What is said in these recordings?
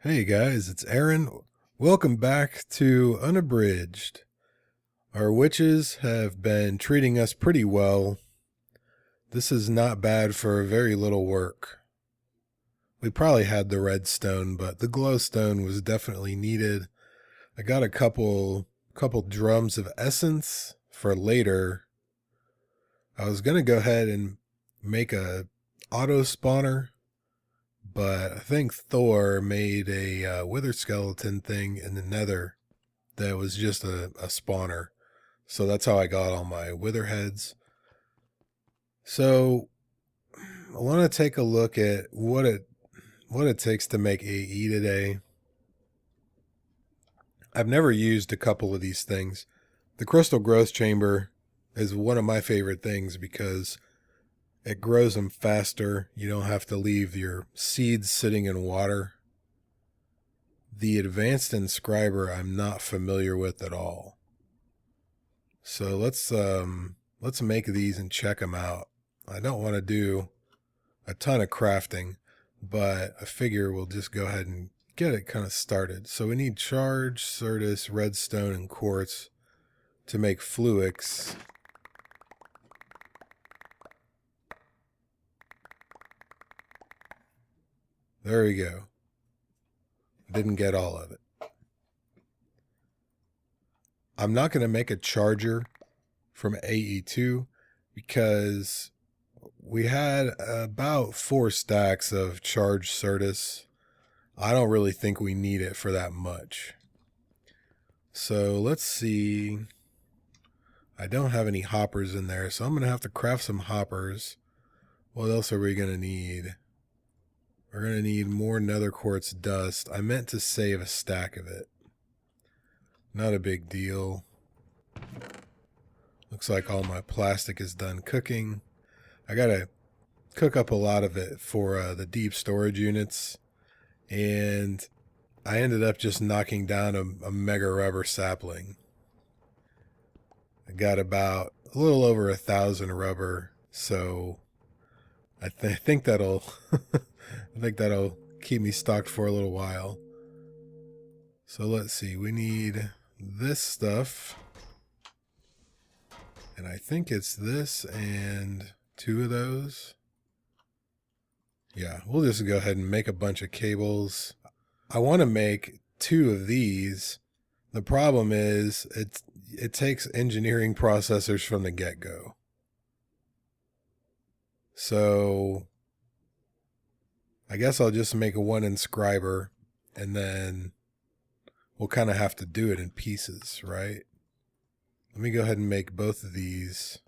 Hey guys, it's Aaron. Welcome back to Unabridged. Our witches have been treating us pretty well. This is not bad for very little work. We probably had the redstone, but the glowstone was definitely needed. I got a couple drums of essence for later. I was gonna go ahead and make a auto spawner, but I think Thor made a wither skeleton thing in the nether that was just a spawner. So that's how I got all my wither heads. So I want to take a look at what it takes to make AE today. I've never used a couple of these things. The crystal growth chamber is one of my favorite things because it grows them faster. You don't have to leave your seeds sitting in water. The advanced inscriber I'm not familiar with at all. So let's make these and check them out. I don't want to do a ton of crafting, but I figure we'll just go ahead and get it kind of started. So we need charge, certus, redstone, and quartz to make fluix. There we go. Didn't get all of it. I'm not going to make a charger from AE2 because we had about 4 stacks of charged certus. I don't really think we need it for that much. So let's see. I don't have any hoppers in there, so I'm going to have to craft some hoppers. What else are we going to need? We're going to need more nether quartz dust. I meant to save a stack of it. Not a big deal. Looks like all my plastic is done cooking. I got to cook up a lot of it for the deep storage units. And I ended up just knocking down a mega rubber sapling. I got about a little over 1,000 rubber, so I think that'll I think that'll keep me stocked for a little while. So let's see, we need this stuff, and I think it's this and 2 of those. Yeah, we'll just go ahead and make a bunch of cables. I want to make 2 of these. The problem is it takes engineering processors from the get-go. So I guess I'll just make 1 inscriber, and then we'll kind of have to do it in pieces, right? Let me go ahead and make both of these.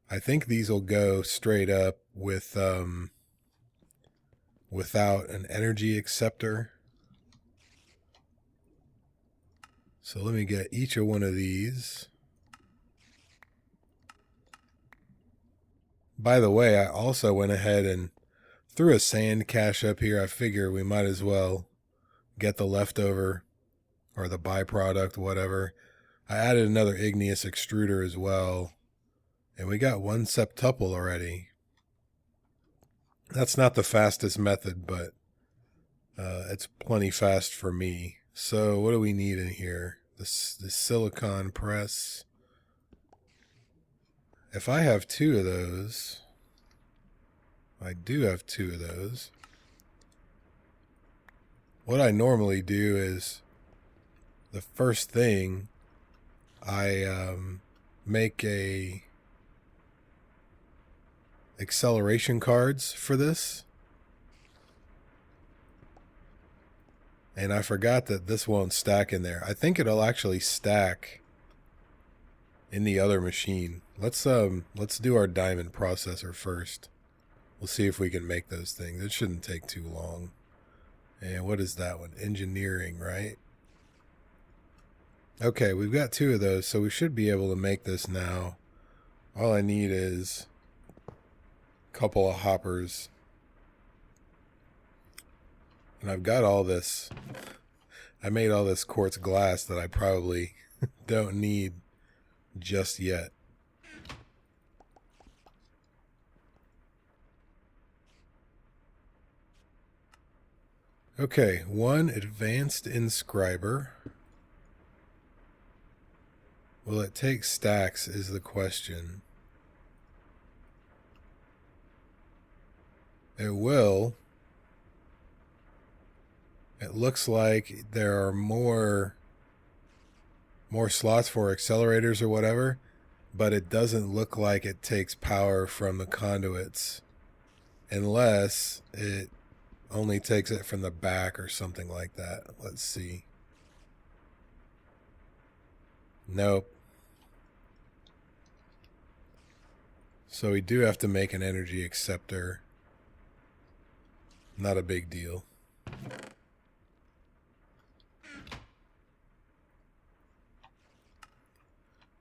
I think these will go straight up with without an energy acceptor. So let me get each of one of these. By the way, I also went ahead and threw a sand cache up here. I figure we might as well get the leftover or the byproduct, whatever. I added another igneous extruder as well, and we got 1 septuple already. That's not the fastest method, but it's plenty fast for me. So what do we need in here? This silicon press. If I have 2 of those, I do have 2 of those. What I normally do is the first thing I make a acceleration cards for this. And I forgot that this won't stack in there. I think it'll actually stack in the other machine. Let's do our diamond processor first. We'll see if we can make those things. It shouldn't take too long. And what is that one? Engineering, right? Okay, we've got 2 of those, so we should be able to make this now. All I need is a couple of hoppers. And I've got all this. I made all this quartz glass that I probably don't need just yet. Okay, one advanced inscriber. Will it take stacks is the question. It will. It looks like there are more slots for accelerators or whatever, but it doesn't look like it takes power from the conduits unless it only takes it from the back or something like that. Let's see. Nope. So we do have to make an energy acceptor. Not a big deal.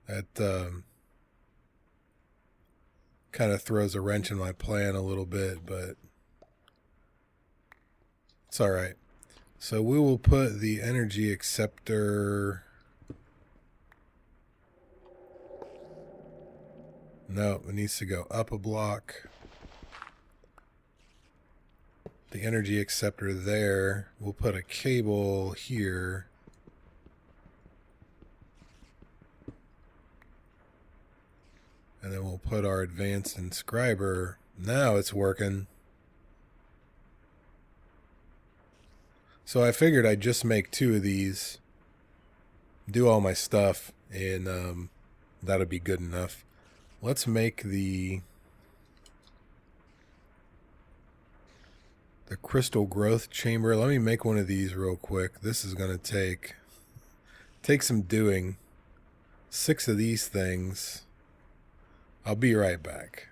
That kind of throws a wrench in my plan a little bit, but it's all right. So we will put the energy acceptor. No, it needs to go up a block. The energy acceptor there. We'll put a cable here. And then we'll put our advanced inscriber. Now it's working. So I figured I'd just make 2 of these, do all my stuff, and that'll be good enough. Let's make the crystal growth chamber. Let me make one of these real quick. This is going to take some doing. 6 of these things. I'll be right back.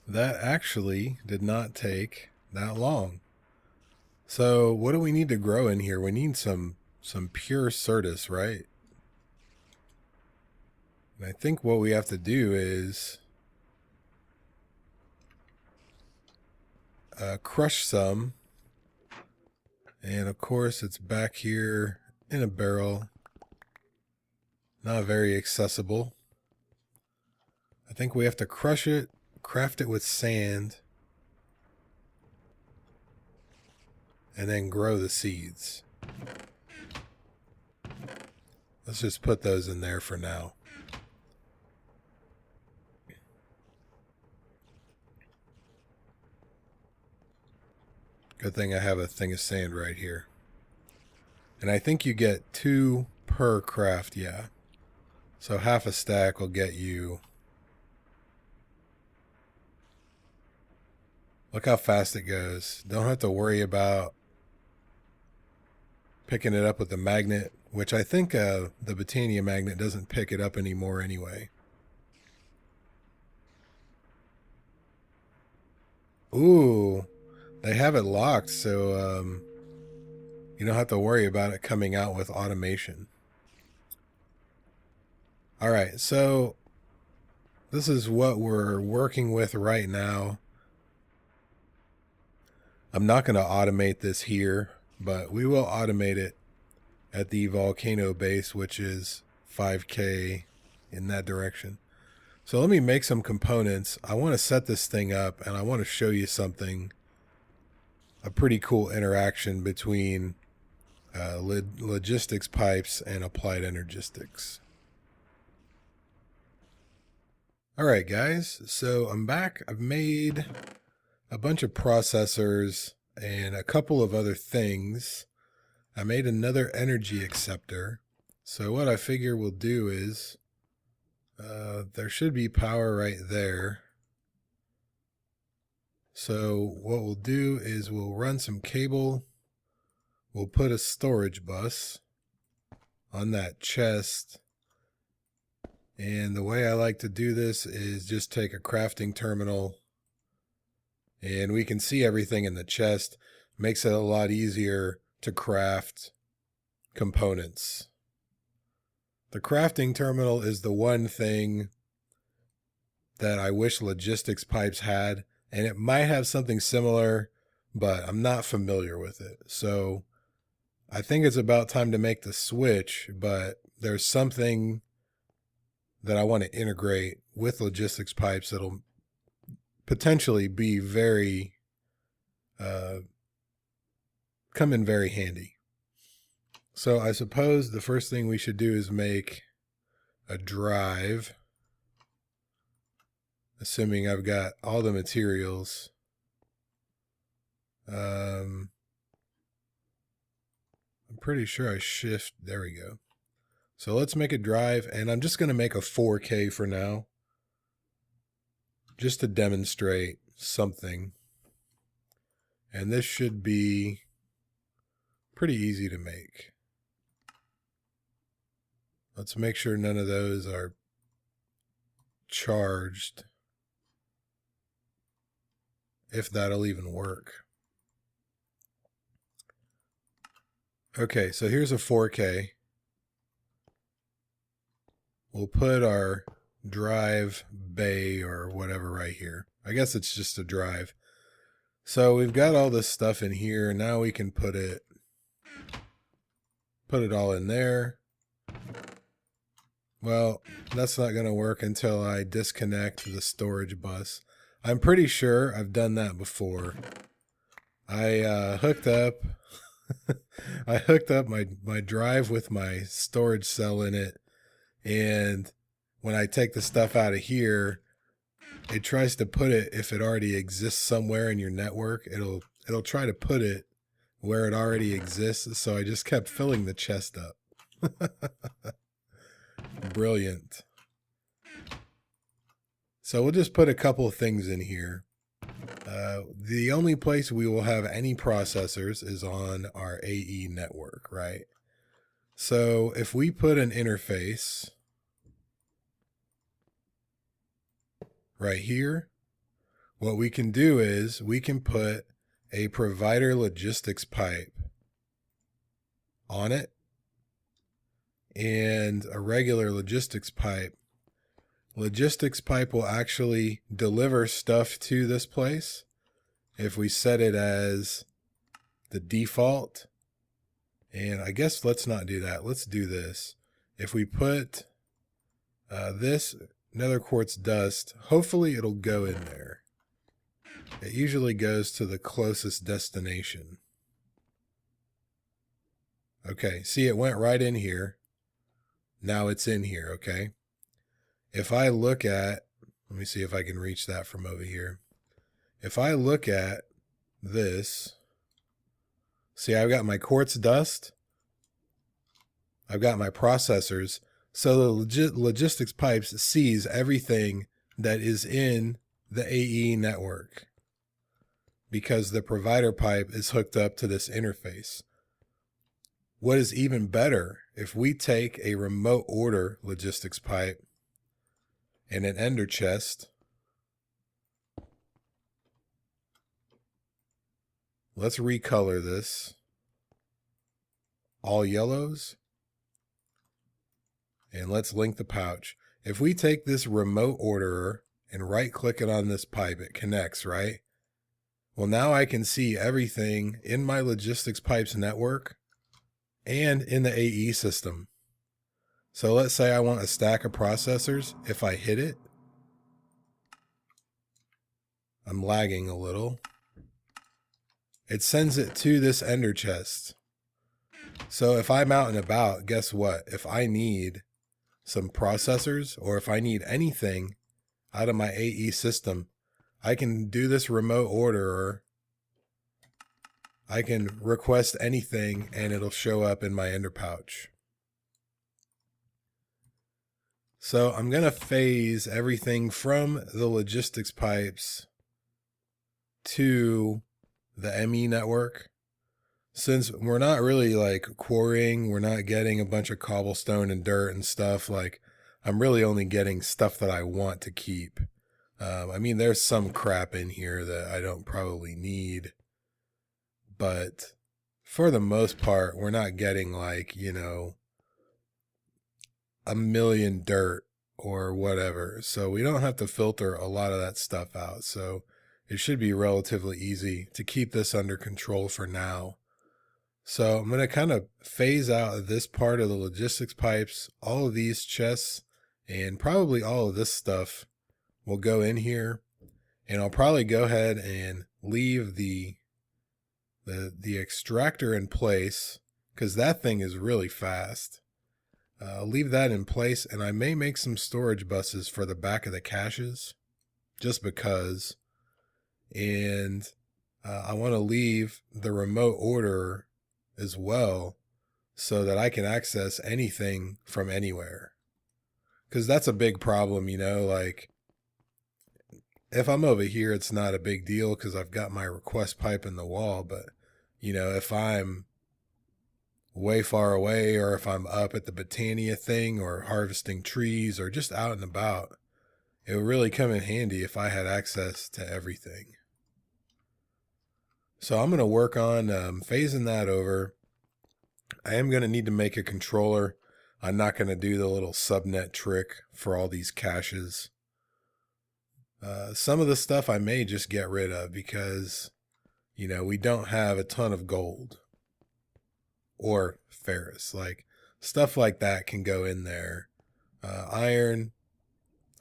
That actually did not take that long. So what do we need to grow in here? We need some pure Certus, right? And I think what we have to do is crush some. And of course it's back here in a barrel. Not very accessible. I think we have to crush it, craft it with sand, and then grow the seeds. Let's just put those in there for now. Good thing I have a thing of sand right here. And I think you get 2 per craft, yeah. So half a stack will get you... Look how fast it goes. Don't have to worry about picking it up with the magnet, which I think the Botania magnet doesn't pick it up anymore anyway. Ooh, they have it locked, so you don't have to worry about it coming out with automation. All right, so this is what we're working with right now. I'm not going to automate this here, but we will automate it at the volcano base, which is 5K in that direction. So let me make some components. I want to set this thing up, and I want to show you something, a pretty cool interaction between logistics pipes and applied energistics. All right, guys, so I'm back. I've made a bunch of processors and a couple of other things. I made another energy acceptor. So what I figure we'll do is there should be power right there. So what we'll do is we'll run some cable. We'll put a storage bus on that chest. And the way I like to do this is just take a crafting terminal, and we can see everything in the chest. Makes it a lot easier to craft components. The crafting terminal is the one thing that I wish logistics pipes had, and it might have something similar, but I'm not familiar with it. So I think it's about time to make the switch, but there's something that I want to integrate with logistics pipes that'll potentially be very come in very handy. So I suppose the first thing we should do is make a drive, assuming I've got all the materials. I'm pretty sure I shift, there we go. So let's make a drive, and I'm just going to make a 4K for now, just to demonstrate something. And this should be pretty easy to make. Let's make sure none of those are charged, if that'll even work. Okay, so here's a 4K. We'll put our drive bay or whatever right here. I guess it's just a drive. So we've got all this stuff in here. Now we can put it all in there. Well, that's not going to work until I disconnect the storage bus. I'm pretty sure I've done that before. I hooked up I hooked up my drive with my storage cell in it, and when I take the stuff out of here, it tries to put it, if it already exists somewhere in your network, it'll try to put it where it already exists. So I just kept filling the chest up. Brilliant. So we'll just put a couple of things in here. The only place we will have any processors is on our AE network, right? So if we put an interface right here, what we can do is we can put a provider logistics pipe on it and a regular logistics pipe. Logistics pipe will actually deliver stuff to this place if we set it as the default. And I guess let's not do that. Let's do this. If we put this nether quartz dust, hopefully it'll go in there. It usually goes to the closest destination. Okay, see, it went right in here. Now it's in here, okay? If I look at, let me see if I can reach that from over here. If I look at this, see, I've got my quartz dust. I've got my processors. So the logistics pipes sees everything that is in the AE network because the provider pipe is hooked up to this interface. What is even better, if we take a remote order logistics pipe and an ender chest, let's recolor this all yellows, and let's link the pouch. If we take this remote orderer and right click it on this pipe, it connects, right? Well, now I can see everything in my logistics pipes network and in the AE system. So let's say I want a stack of processors. If I hit it, I'm lagging a little. It sends it to this ender chest. So if I'm out and about, guess what? If I need some processors or if I need anything out of my AE system, I can do this remote order. I can request anything and it'll show up in my ender pouch. So I'm going to phase everything from the logistics pipes to the ME network. Since we're not really like quarrying, we're not getting a bunch of cobblestone and dirt and stuff, like I'm really only getting stuff that I want to keep. I mean, there's some crap in here that I don't probably need, but for the most part, we're not getting like, you know, a million dirt or whatever. So we don't have to filter a lot of that stuff out. So it should be relatively easy to keep this under control for now. So I'm going to kind of phase out this part of the logistics pipes. All of these chests and probably all of this stuff will go in here. And I'll probably go ahead and leave the the extractor in place, because that thing is really fast. I'll leave that in place, and I may make some storage buses for the back of the caches, just because. And I want to leave the remote order as well, so that I can access anything from anywhere. Because that's a big problem, like if I'm over here, it's not a big deal because I've got my request pipe in the wall. But, if I'm way far away, or if I'm up at the Botania thing or harvesting trees or just out and about, it would really come in handy if I had access to everything. So I'm going to work on phasing that over. I am going to need to make a controller. I'm not going to do the little subnet trick for all these caches. Some of the stuff I may just get rid of because, we don't have a ton of gold or ferrous. Like, stuff like that can go in there. Iron,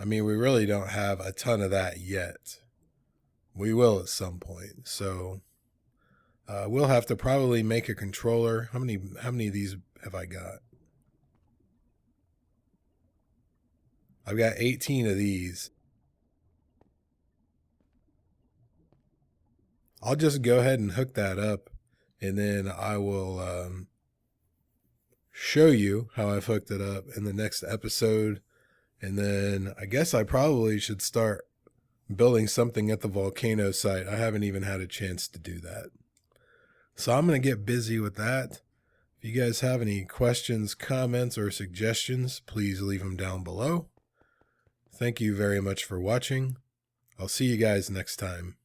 we really don't have a ton of that yet. We will at some point. So we'll have to probably make a controller. How many of these have I got? I've got 18 of these. I'll just go ahead and hook that up, and then I will show you how I've hooked it up in the next episode. And then I guess I probably should start building something at the volcano site. I haven't even had a chance to do that. So I'm going to get busy with that. If you guys have any questions, comments, or suggestions, please leave them down below. Thank you very much for watching. I'll see you guys next time.